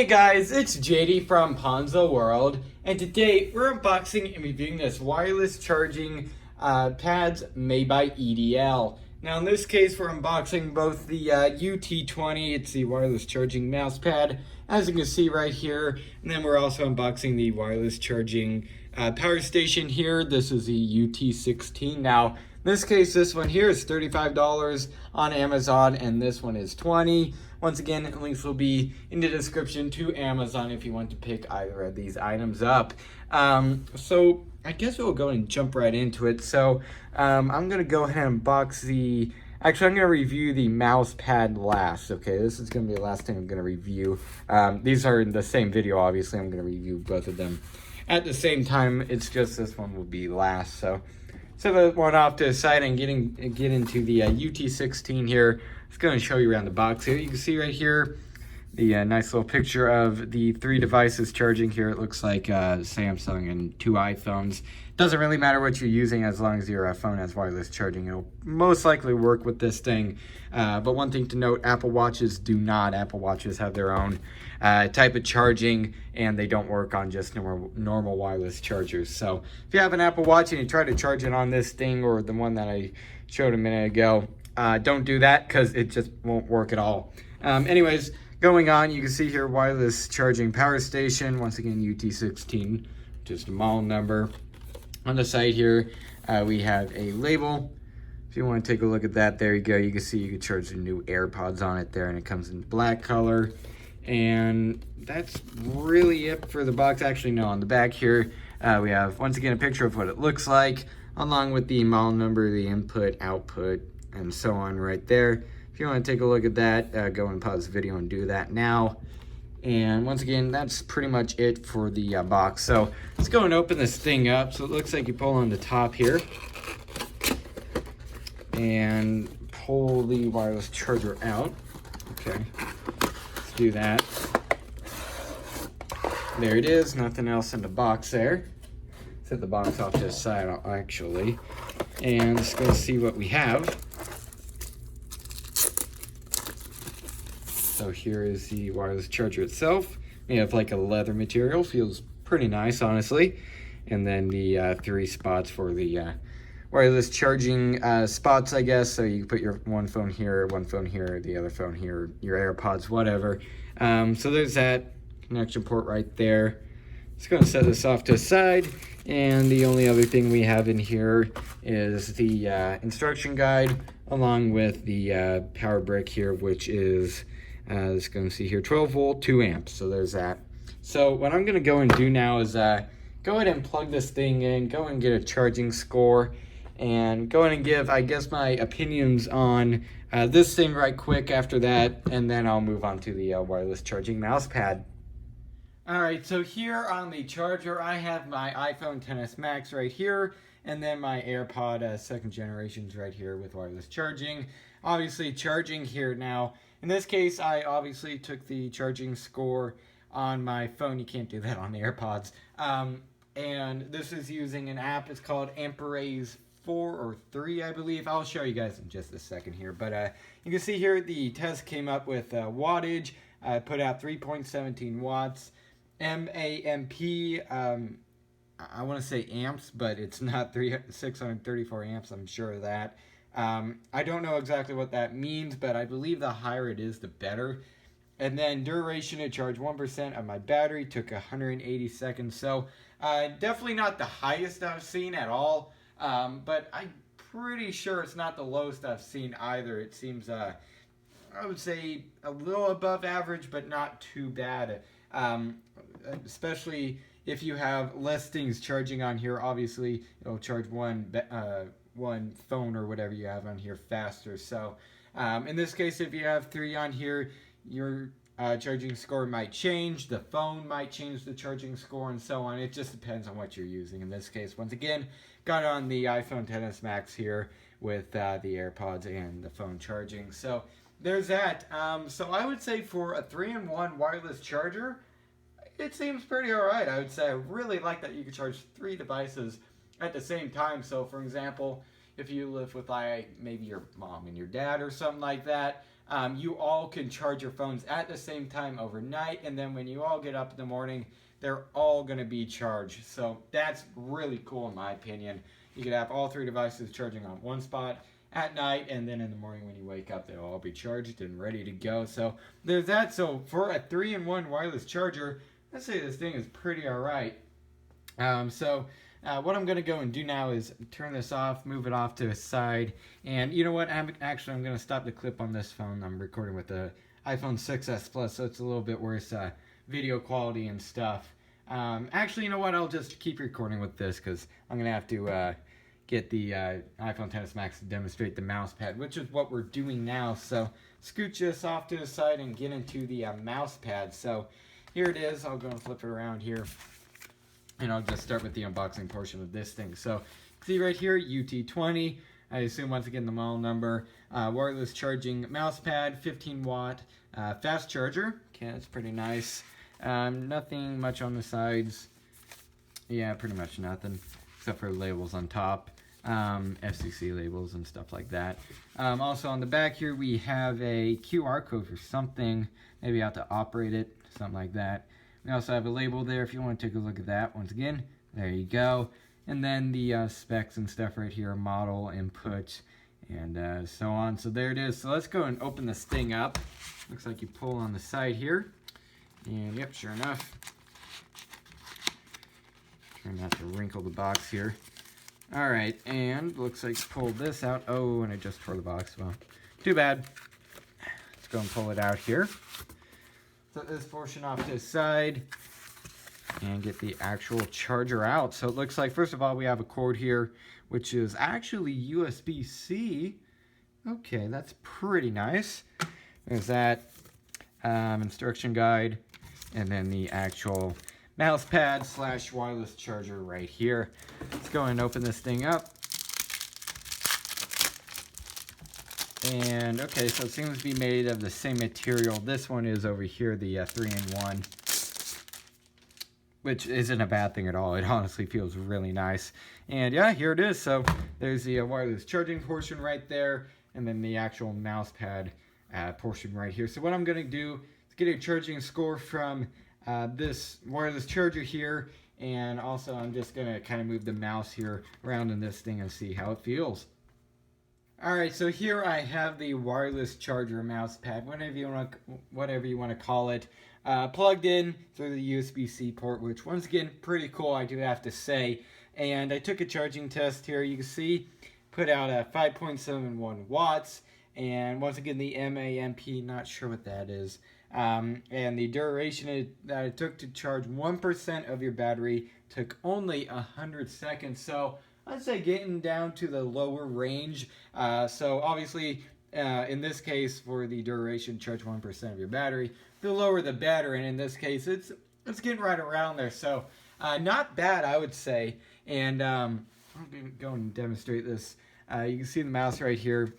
guys, it's JD from Ponzo World, and today we're unboxing and reviewing this wireless charging pads made by EDL. Now in this case we're unboxing both the UT20, it's the wireless charging mouse pad, as you can see right here, and then we're also unboxing the wireless charging power station here. This is the UT16. Now in this case, this one here is $35 on Amazon, and this one is $20. Once again, links will be in the description to Amazon if you want to pick either of these items up. So I guess we'll go and jump right into it. So I'm going to go ahead and box the... Actually, I'm going to review the mouse pad last. Okay, this is going to be the last thing I'm going to review. These are in the same video, obviously. I'm going to review both of them at the same time. It's just this one will be last. So set that one off to the side and get into the UT16 here. It's going to show you around the box here. You can see right here the nice little picture of the 3 devices charging here. It looks like Samsung and 2 iPhones. Doesn't really matter what you're using as long as your phone has wireless charging. It'll most likely work with this thing. But one thing to note, Apple Watches do not. Apple Watches have their own type of charging, and they don't work on just normal wireless chargers. So if you have an Apple Watch and you try to charge it on this thing or the one that I showed a minute ago, don't do that because it just won't work at all. Anyways, going on, you can see here wireless charging power station. Once again, UT16, just a model number. On the side here, we have a label. If you want to take a look at that, there you go. You can see you can charge the new Airpods on it there, and it comes in black color. And that's really it for the box. Actually, no, on the back here, we have, once again, a picture of what it looks like, along with the model number, the input, output, and so on right there. If you want to take a look at that, go and pause the video and do that now. And once again, that's pretty much it for the box. So let's go and open this thing up. So it looks like you pull on the top here and pull the wireless charger out. Okay, let's do that. There it is, nothing else in the box there. Set the box off to the side actually. And let's go see what we have. So here is the wireless charger itself. We have like a leather material, feels pretty nice honestly. And then the 3 spots for the wireless charging spots, I guess. So you can put your one phone here, the other phone here, your AirPods, whatever. So there's that connection port right there. Just gonna set this off to the side. And the only other thing we have in here is the instruction guide, along with the power brick here, which is, as you can see here, 12 volt, 2 amps. So there's that. So what I'm gonna go and do now is go ahead and plug this thing in, go and get a charging score, and go ahead and give, I guess, my opinions on this thing right quick after that, and then I'll move on to the wireless charging mouse pad. Alright, so here on the charger, I have my iPhone XS Max right here, and then my AirPod 2nd generations right here with wireless charging. Obviously charging here now. In this case, I obviously took the charging score on my phone. You can't do that on the AirPods. And this is using an app. It's called Amperaze 4 or 3, I believe. I'll show you guys in just a second here. But you can see here the test came up with wattage. I put out 3.17 watts. MAMP, I want to say amps, but it's not 634 amps, I'm sure of that. I don't know exactly what that means, but I believe the higher it is, the better. And then duration to charge 1% of my battery took 180 seconds. So definitely not the highest I've seen at all, but I'm pretty sure it's not the lowest I've seen either. It seems, I would say, a little above average, but not too bad. Especially if you have less things charging on here. Obviously, it'll charge one phone or whatever you have on here faster. So in this case, if you have 3 on here, your charging score might change, the phone might change the charging score, and so on. It just depends on what you're using. In this case, once again, got on the iPhone XS Max here with the AirPods and the phone charging. So there's that. So I would say for a 3-in-1 wireless charger, it seems pretty alright. I would say I really like that you can charge 3 devices at the same time. So for example, if you live with like maybe your mom and your dad or something like that, you all can charge your phones at the same time overnight, and then when you all get up in the morning, they're all going to be charged. So that's really cool in my opinion. You could have all 3 devices charging on one spot at night, and then in the morning when you wake up, they'll all be charged and ready to go. So there's that. So for a 3-in-1 wireless charger, I'd say this thing is pretty alright. What I'm going to go and do now is turn this off, move it off to a side, and you know what, I'm going to stop the clip on this phone. I'm recording with the iPhone 6s Plus, so it's a little bit worse video quality and stuff. Actually, you know what, I'll just keep recording with this, because I'm going to have to get the iPhone XS Max to demonstrate the mouse pad, which is what we're doing now. So scooch this off to the side and get into the mouse pad. So here it is. I'll go and flip it around here, and I'll just start with the unboxing portion of this thing. So see right here, UT20. I assume once again the model number. Wireless charging mouse pad, 15 watt fast charger. Okay, that's pretty nice. Nothing much on the sides. Yeah, pretty much nothing except for labels on top. FCC labels and stuff like that. Also on the back here we have a QR code for something, maybe how to operate it, something like that. We also have a label there if you want to take a look at that. Once again, there you go. And then the specs and stuff right here, model, input, and so on. So there it is. So let's go and open this thing up. Looks like you pull on the side here. And yep, sure enough. Try not to wrinkle the box here. Alright, and looks like pull this out. Oh, and I just tore the box. Well, too bad. Let's go and pull it out here. Set this portion off to the side and get the actual charger out. So it looks like, first of all, we have a cord here, which is actually USB-C. Okay, that's pretty nice. There's that instruction guide, and then the actual mouse pad / wireless charger right here. Let's go and open this thing up. And okay, so it seems to be made of the same material. This one is over here, the 3-in-1, which isn't a bad thing at all. It honestly feels really nice. And yeah, here it is. So there's the wireless charging portion right there, and then the actual mouse pad portion right here. So what I'm going to do is get a charging score from this wireless charger here, and also I'm just going to kind of move the mouse here around in this thing and see how it feels. Alright, so here I have the wireless charger mouse pad, whatever you want to call it, plugged in through the USB-C port, which once again, pretty cool, I do have to say. And I took a charging test here. You can see, put out at 5.71 watts, and once again the MAMP, not sure what that is. And the duration that it took to charge 1% of your battery took only 100 seconds. So I'd say getting down to the lower range. So obviously, in this case, for the duration, charge 1% of your battery. The lower the better, and in this case, it's getting right around there. So not bad, I would say. And I'm going to go and demonstrate this. You can see the mouse right here.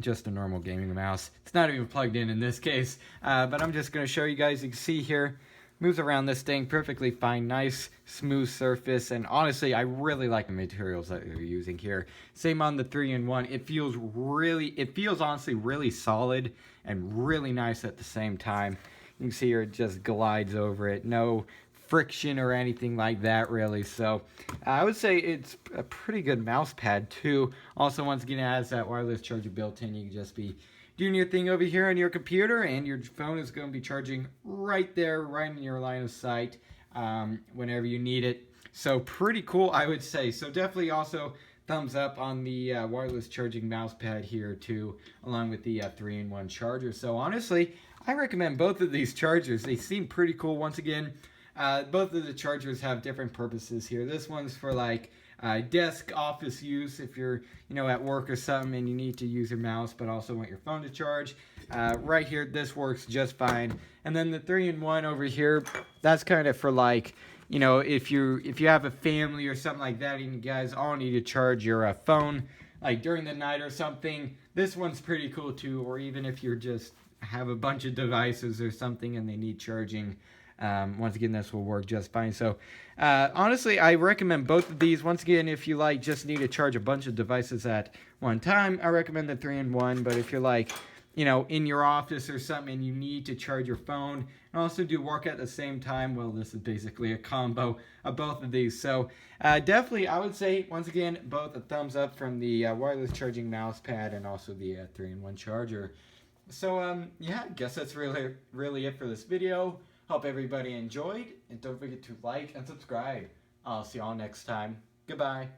Just a normal gaming mouse. It's not even plugged in this case, but I'm just going to show you guys. You can see here, moves around this thing perfectly fine, nice smooth surface, and honestly I really like the materials that they're using here. Same on the 3-in-1. It feels honestly really solid and really nice at the same time. You can see here it just glides over it, no friction or anything like that really. So I would say it's a pretty good mouse pad too. Also, once again, it has that wireless charger built in. You can just be doing your thing over here on your computer, and your phone is going to be charging right there, right in your line of sight, whenever you need it. So pretty cool, I would say. So definitely also thumbs up on the wireless charging mouse pad here too, along with the 3-in-1 charger. So honestly, I recommend both of these chargers. They seem pretty cool. Once again, both of the chargers have different purposes here. This one's for like desk office use if you're at work or something and you need to use your mouse but also want your phone to charge. Right here, this works just fine. And then the 3-in-1 over here, that's kind of for like if you have a family or something like that and you guys all need to charge your phone like during the night or something. This one's pretty cool too. Or even if you're just have a bunch of devices or something and they need charging. Once again, this will work just fine. So honestly, I recommend both of these. Once again, if you just need to charge a bunch of devices at one time, I recommend the 3-in-1. But if you're in your office or something and you need to charge your phone and also do work at the same time, well, this is basically a combo of both of these. So definitely, I would say, once again, both a thumbs up from the wireless charging mouse pad and also the 3-in-1 charger. So yeah, I guess that's really it for this video. Hope everybody enjoyed, and don't forget to like and subscribe. I'll see y'all next time. Goodbye.